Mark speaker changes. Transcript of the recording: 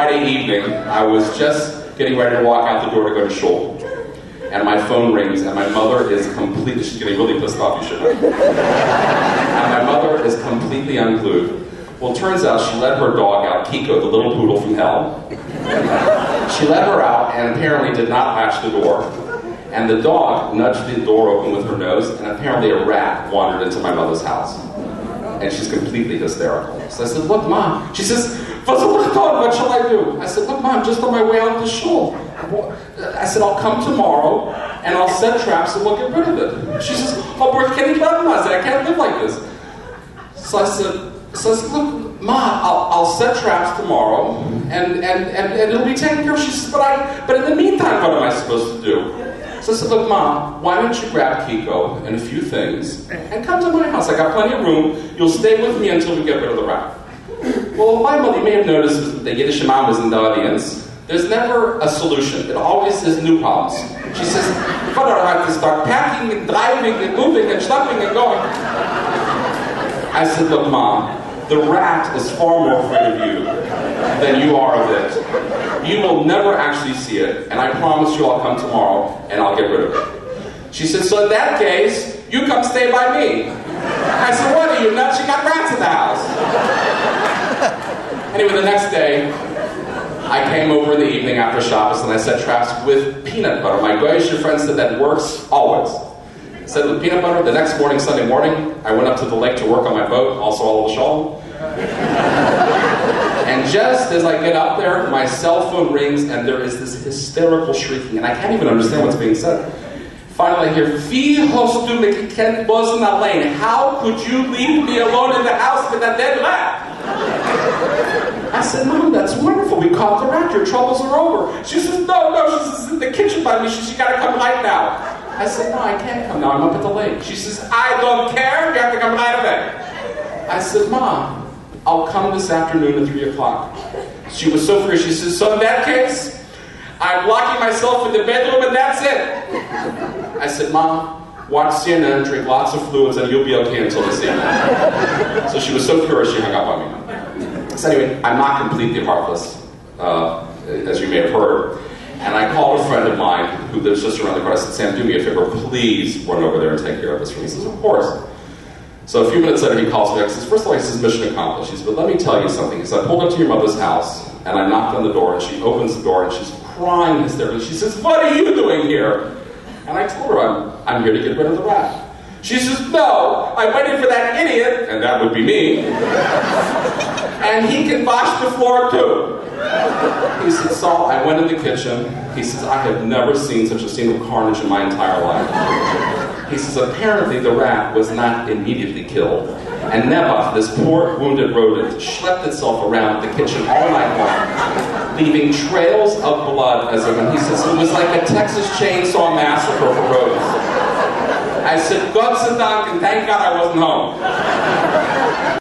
Speaker 1: Friday evening, I was just getting ready to walk out the door to go to shul. And my phone rings, and my mother is completely, she's getting really pissed off, you should know. And my mother is completely unglued. Well, it turns out she let her dog out, Kiko, the little poodle from hell. She let her out and apparently did not latch the door. And the dog nudged the door open with her nose, and apparently a rat wandered into my mother's house. And she's completely hysterical. So I said, look, Mom. She says, what shall I do? I said, look, Mom, I'm just on my way out to shul. I said, I'll come tomorrow, and I'll set traps, and we'll get rid of it. She says, oh, Bert, can you come? I said, I can't live like this. So I said, look, Ma, I'll set traps tomorrow, and it'll be taken care of. She says, but in the meantime, what am I supposed to do? So I said, look, Mom, why don't you grab Kiko and a few things and come to my house? I got plenty of room. You'll stay with me until we get rid of the rat. Well, my mother, you may have noticed the Yiddish mom was in the audience. There's never a solution. It always is new problems. She says, "Father, I have to start packing and driving and moving and stopping and going." I said, look, Mom, the rat is far more afraid of you than you are of it. You will never actually see it, and I promise you I'll come tomorrow and I'll get rid of it. She said, so in that case, you come stay by me. I said, what are you, nuts? You got rats in the house. Anyway, the next day, I came over in the evening after Shabbos and I set traps with peanut butter. My Goyish friend said that works always. I said with peanut butter. The next morning, Sunday morning, I went up to the lake to work on my boat, also all of a shalom. And just as I get up there, my cell phone rings and there is this hysterical shrieking, and I can't even understand what's being said. Finally I hear, Wie hast du mich gekannt bloßen allein? How could you leave me alone in the house with that dead rat? I said, Mom, that's wonderful. We caught the rat. Your troubles are over. She says, no. She says, in the kitchen by me. She says, you got to come right now. I said, no, I can't come now. I'm up at the lake. She says, I don't care. You have to come right away. I said, Mom, I'll come this afternoon at 3 o'clock. She was so furious. She says, so in that case, I'm locking myself in the bedroom and that's it. I said, Mom, watch CNN, drink lots of fluids, and you'll be okay until this evening. So she was so furious she hung up on me. So anyway, I'm not completely heartless, as you may have heard. And I called a friend of mine who lives just around the corner. I said, Sam, do me a favor, please run over there and take care of this for me. He says, of course. So a few minutes later, he calls me. I says, first of all, he says, mission accomplished. He says, but let me tell you something. He said, I pulled up to your mother's house, and I knocked on the door, and she opens the door, and she's crying hysterically. She says, what are you doing here? And I told her, I'm here to get rid of the rat. She says, no, I'm waiting for that idiot, and that would be me, and he can wash the floor too. He said, Saul, I went in the kitchen. He says, I have never seen such a scene of carnage in my entire life. He says, apparently the rat was not immediately killed. And Nebuch, this poor wounded rodent, schlepped itself around the kitchen all night long, leaving trails of blood as it went. He says, it was like a Texas Chainsaw Massacre for rodents. I said, Gott sei Dank, and thank God I wasn't home.